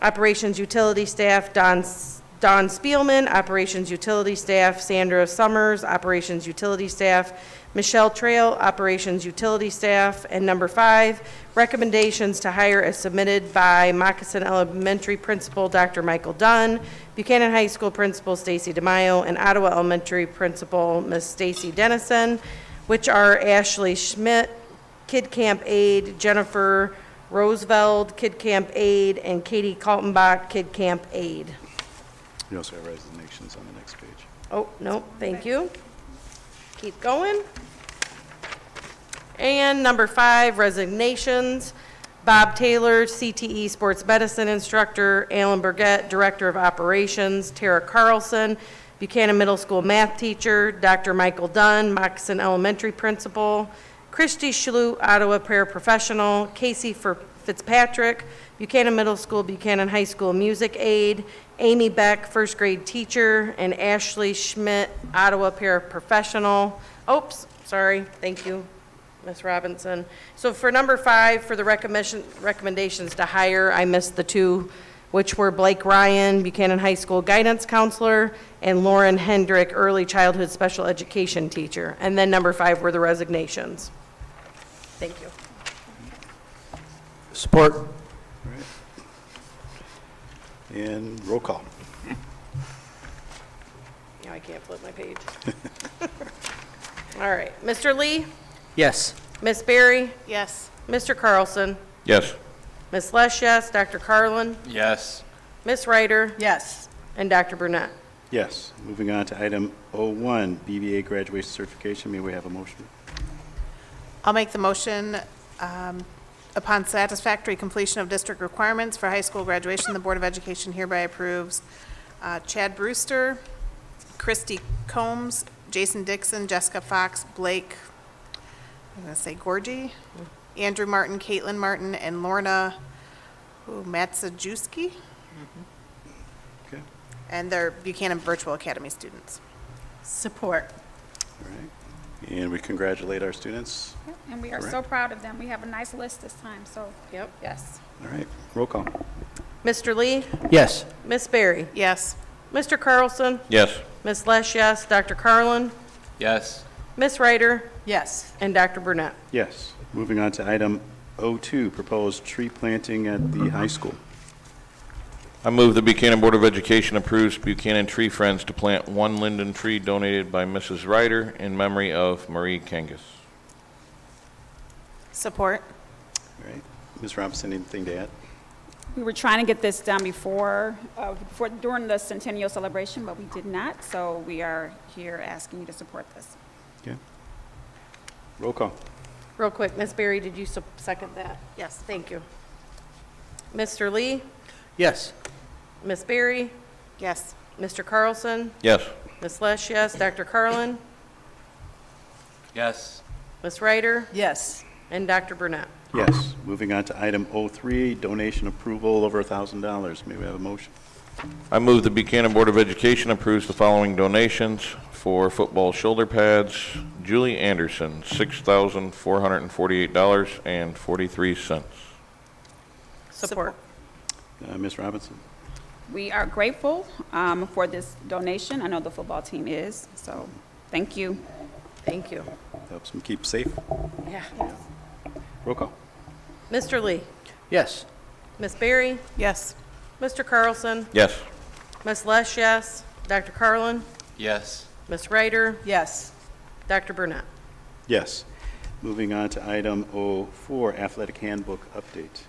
Operations Utility Staff. Don Spielman, Operations Utility Staff. Sandra Summers, Operations Utility Staff. Michelle Trail, Operations Utility Staff. And number 5, recommendations to hire as submitted by Moccasin Elementary Principal Dr. Michael Dunn, Buchanan High School Principal Stacy DeMaio, and Ottawa Elementary Principal Ms. Stacy Dennison, which are Ashley Schmidt, Kid Camp Aide, Jennifer Roosevelt, Kid Camp Aide, and Katie Kaltenbach, Kid Camp Aide. You also have resignations on the next page. Oh, no, thank you. Keep going. And number 5, resignations. Bob Taylor, CTE Sports Medicine Instructor. Alan Burgett, Director of Operations. Tara Carlson, Buchanan Middle School Math Teacher. Dr. Michael Dunn, Moccasin Elementary Principal. Christy Schlutt, Ottawa Paraprofessional. Casey Fitzpatrick, Buchanan Middle School, Buchanan High School Music Aide. Amy Beck, first grade teacher, and Ashley Schmidt, Ottawa Paraprofessional. Oops, sorry, thank you, Ms. Robinson. So for number 5, for the recommendations to hire, I missed the 2, which were Blake Ryan, Buchanan High School Guidance Counselor, and Lauren Hendrick, Early Childhood Special Education Teacher. And then number 5 were the resignations. Thank you. Support. And roll call. Now I can't flip my page. All right, Mr. Lee? Yes. Ms. Berry? Yes. Mr. Carlson? Yes. Ms. Lesh, yes. Dr. Carlin? Yes. Ms. Ryder? Yes. And Dr. Burnett? Yes. Moving on to item 01, BBA graduation certification. May we have a motion? I'll make the motion. Upon satisfactory completion of district requirements for high school graduation, the Board of Education hereby approves Chad Brewster, Christy Combs, Jason Dixon, Jessica Fox, Blake, I'm going to say Gorgie, Andrew Martin, Caitlin Martin, and Lorna Matsajewski. Okay. And they're Buchanan Virtual Academy students. Support. All right. And we congratulate our students. And we are Correct. so proud of them. We have a nice list this time, so. Yep. Yes. All right. Roll call. Mr. Lee? Yes. Ms. Berry? Yes. Mr. Carlson? Yes. Ms. Lesh, yes. Dr. Carlin? Yes. Ms. Ryder, Yes. and Dr. Burnett. Yes. Moving on to item O2, proposed tree planting at the high school. I move the Buchanan Board of Education approves Buchanan Tree Friends to plant one linden tree donated by Mrs. Ryder in memory of Marie Kangas. Support. All right. Ms. Robinson, anything to add? We were trying to get this done during the centennial celebration, but we did not, so we are here asking you to support this. Okay. Roll call. Real quick, Ms. Berry, did you second that? Yes, thank you. Mr. Lee, Yes. Ms. Berry, Yes. Mr. Carlson, Yes. Ms. Lesh, yes, Dr. Carlin, Yes. Ms. Ryder, Yes. and Dr. Burnett. Yes. Moving on to item O3, donation approval over $1,000. May we have a motion? I move the Buchanan Board of Education approves the following donations for football shoulder pads. Julie Anderson, $6,448.43. Support. Ms. Robinson? We are grateful for this donation. I know the football team is, so thank you. Thank you. Helps them keep safe. Yeah. Roll call. Mr. Lee, Yes. Ms. Berry, Yes. Mr. Carlson, Yes. Ms. Lesh, yes, Dr. Carlin, Yes. Ms. Ryder, Yes. Dr. Burnett. Yes. Moving on to item O4, athletic handbook update.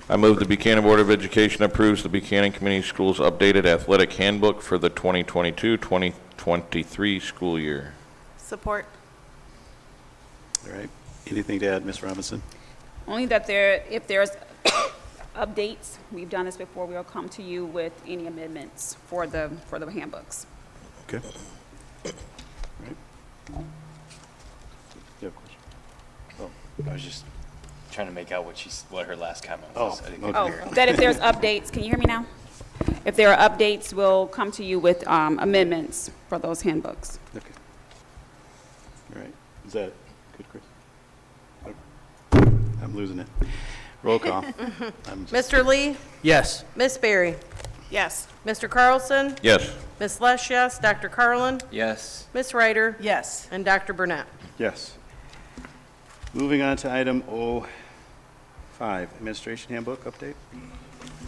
I move the Buchanan Board of Education approves the Buchanan Community Schools updated athletic handbook for the 2022-2023 school year. Support. All right. Anything to add, Ms. Robinson? Only that if there's updates, we've done this before, we'll come to you with any amendments for the handbooks. Okay. All right. You have a question? I was just trying to make out what her last comment Oh, was. I didn't okay. get Oh, to hear it. that if there's updates, can you hear me now? If there are updates, we'll come to you with amendments for those handbooks. Okay. All right. Is that good, Chris? Okay. I'm losing it. Roll call. Mr. Lee, Yes. Ms. Berry, Yes. Mr. Carlson, Yes. Ms. Lesh, yes, Dr. Carlin, Yes. Ms. Ryder, Yes. and Dr. Burnett. Yes. Moving on to item O5, administration handbook update.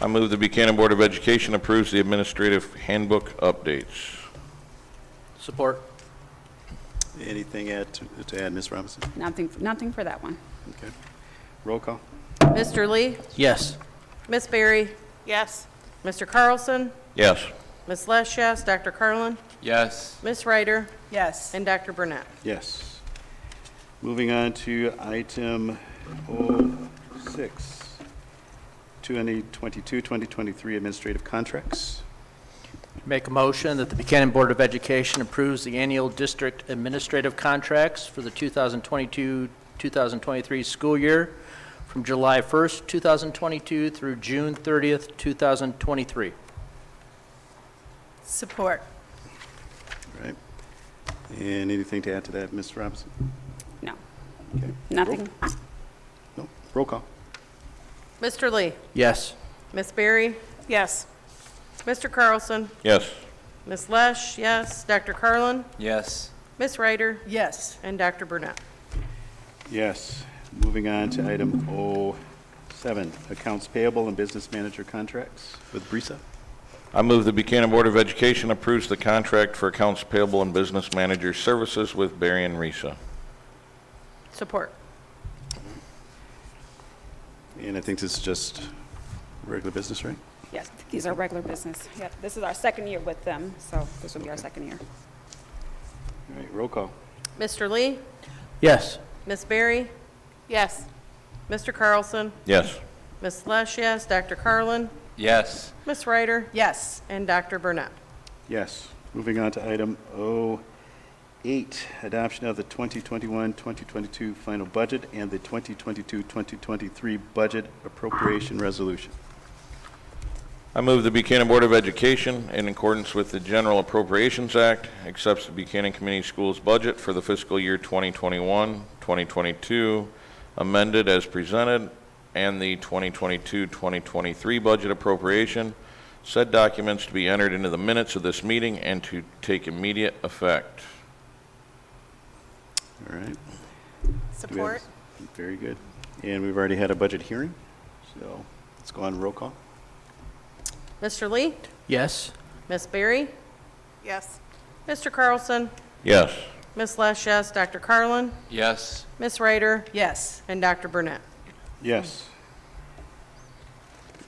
I move the Buchanan Board of Education approves the administrative handbook updates. Support. Anything to add, Ms. Robinson? Nothing for that one. Okay. Roll call. Mr. Lee, Yes. Ms. Berry, Yes. Mr. Carlson, Yes. Ms. Lesh, yes, Dr. Carlin, Yes. Ms. Ryder, Yes. and Dr. Burnett. Yes. Moving on to item O6, 2022-2023 administrative contracts. Make a motion that the Buchanan Board of Education approves the annual district administrative contracts for the 2022-2023 school year from July 1st, 2022 through June 30th, 2023. Support. All right. And anything to add to that, Ms. Robinson? No, Okay. nothing. No. Roll call. Mr. Lee, Yes. Ms. Berry, Yes. Mr. Carlson, Yes. Ms. Lesh, yes, Dr. Carlin, Yes. Ms. Ryder, Yes. and Dr. Burnett. Yes. Moving on to item O7, accounts payable and business manager contracts with BRISA. I move the Buchanan Board of Education approves the contract for accounts payable and business manager services with Barry and Risa. Support. And I think this is just regular business, right? Yes, these are regular business. Yep, this is our second year with them, so this will be our second year. All right, roll call. Mr. Lee, Yes. Ms. Berry, Yes. Mr. Carlson, Yes. Ms. Lesh, yes, Dr. Carlin, Yes. Ms. Ryder, Yes. and Dr. Burnett. Yes. Moving on to item O8, adoption of the 2021-2022 final budget and the 2022-2023 budget appropriation resolution. I move the Buchanan Board of Education, in accordance with the General Appropriations Act, accepts the Buchanan Community Schools budget for the fiscal year 2021-2022, amended as presented, and the 2022-2023 budget appropriation Said documents to be entered into the minutes of this meeting and to take immediate effect. All right. Support. Very good. And we've already had a budget hearing, so let's go on roll call. Mr. Lee? Yes. Miss Berry? Yes. Mr. Carlson? Yes. Miss Lesh, yes. Dr. Carlin? Yes. Miss Ryder? Yes. And Dr. Burnett? Yes.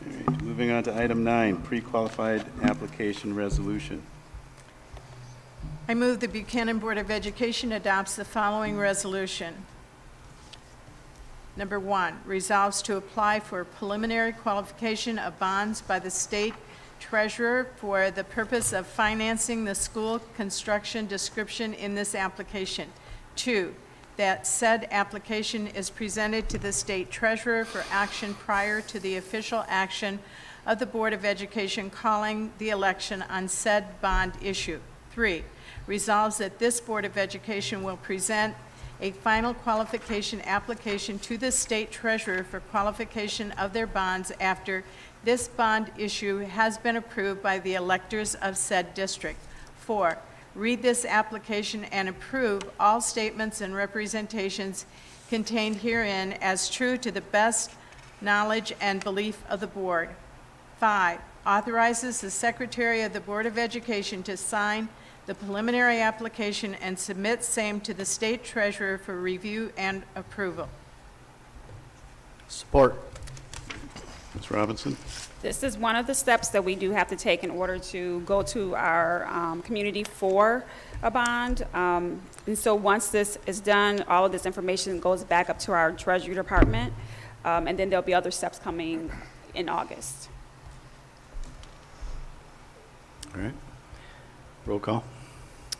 All right, moving on to item 9, pre-qualified application resolution. I move the Buchanan Board of Education adopts the following resolution. Number 1, resolves to apply for preliminary qualification of bonds by the state treasurer for the purpose of financing the school construction description in this application. 2, that said application is presented to the state treasurer for action prior to the official action of the Board of Education calling the election on said bond issue. 3, resolves that this Board of Education will present a final qualification application to the state treasurer for qualification of their bonds after this bond issue has been approved by the electors of said district. 4, read this application and approve all statements and representations contained herein as true to the best knowledge and belief of the board. 5, authorizes the Secretary of the Board of Education to sign the preliminary application and submit same to the state treasurer for review and approval. Support. Ms. Robinson? This is one of the steps that we do have to take in order to go to our community for a bond. And so once this is done, all of this information goes back up to our Treasury Department, and then there'll be other steps coming in August. All right. Roll call.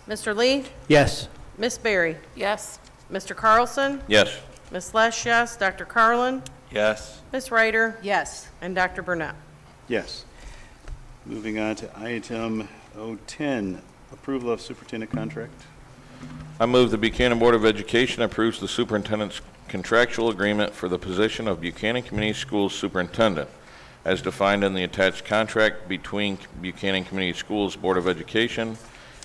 Mr. Lee? Yes. Miss Berry? Yes. Mr. Carlson? Yes. Miss Lesh, yes. Dr. Carlin? Yes. Miss Ryder? Yes. And Dr. Burnett? Yes. Moving on to item 010, approval of superintendent contract. I move the Buchanan Board of Education approves the superintendent's contractual agreement for the position of Buchanan Community Schools Superintendent, as defined in the attached contract between Buchanan Community Schools Board of Education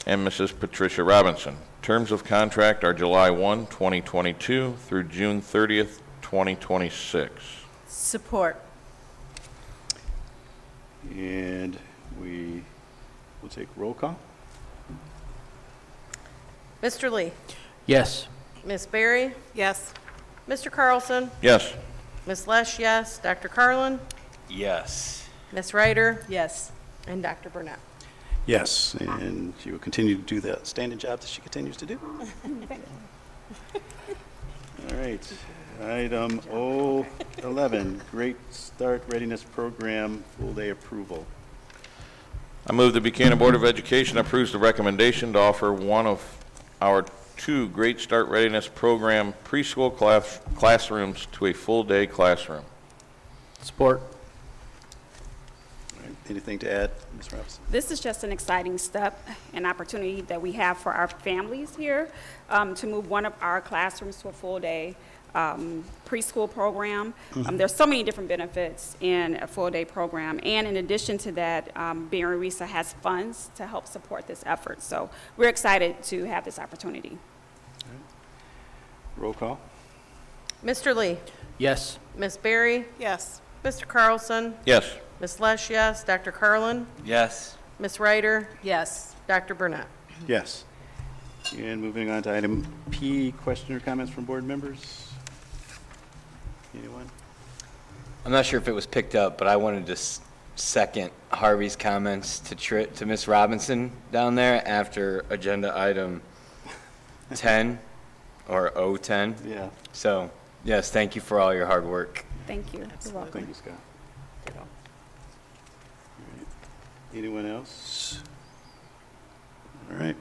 and Mrs. Patricia Robinson. Terms of contract are July 1, 2022 through June 30th, 2026. Support. And we will take roll call. Mr. Lee? Yes. Miss Berry? Yes. Mr. Carlson? Yes. Miss Lesh, yes. Dr. Carlin? Yes. Miss Ryder? Yes. And Dr. Burnett? Yes, and she will continue to do the outstanding job that she continues to do. All right, item 011, Great Start Readiness Program, full day approval. I move the Buchanan Board of Education approves the recommendation to offer one of our 2 Great Start Readiness Program preschool classrooms to a full-day classroom. Support. All right, anything to add, Ms. Robinson? This is just an exciting step, an opportunity that we have for our families here to move one of our classrooms to a full-day preschool program. There's so many different benefits in a full-day program, and in addition to that, Barry Risa has funds to help support this effort. So we're excited to have this opportunity. Roll call. Mr. Lee? Yes. Miss Berry? Yes. Mr. Carlson? Yes. Miss Lesh, yes. Dr. Carlin? Yes. Miss Ryder? Yes. Dr. Burnett? Yes. And moving on to item P, question or comments from board members? Anyone? I'm not sure if it was picked up, but I wanted to second Harvey's comments to Ms. Robinson down there after agenda item 10 or 010. Yeah. So, yes, thank you for all your hard work. Thank you. You're welcome. Thank you, Scott. All right. Anyone else? All right.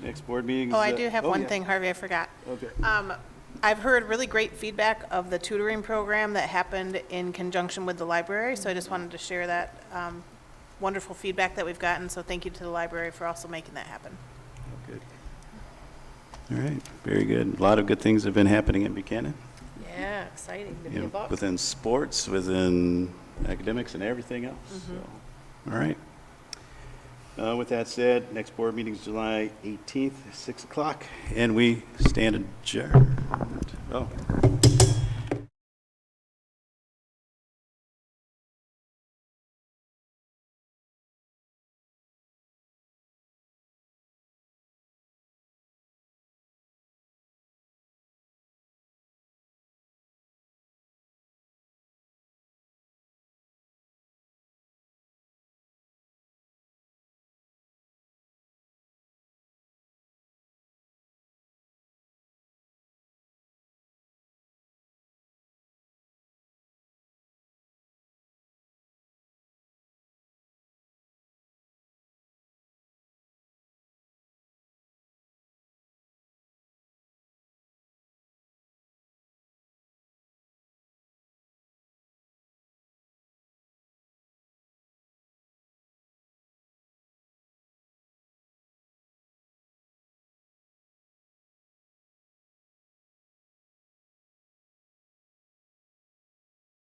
Next board meeting is... Oh, I do have one yeah. thing, Harvey, I forgot. Okay. I've heard really great feedback of the tutoring program that happened in conjunction with the library, so I just wanted to share that wonderful feedback that we've gotten, so thank you to the library for also making that happen. Good. All right, very good. A lot of good things have been happening in Buchanan. Yeah, exciting to be You know, involved. within sports, within academics and everything else. So, All right. With that said, next board meeting is July 18th, 6 o'clock, and we stand adjourned. Oh.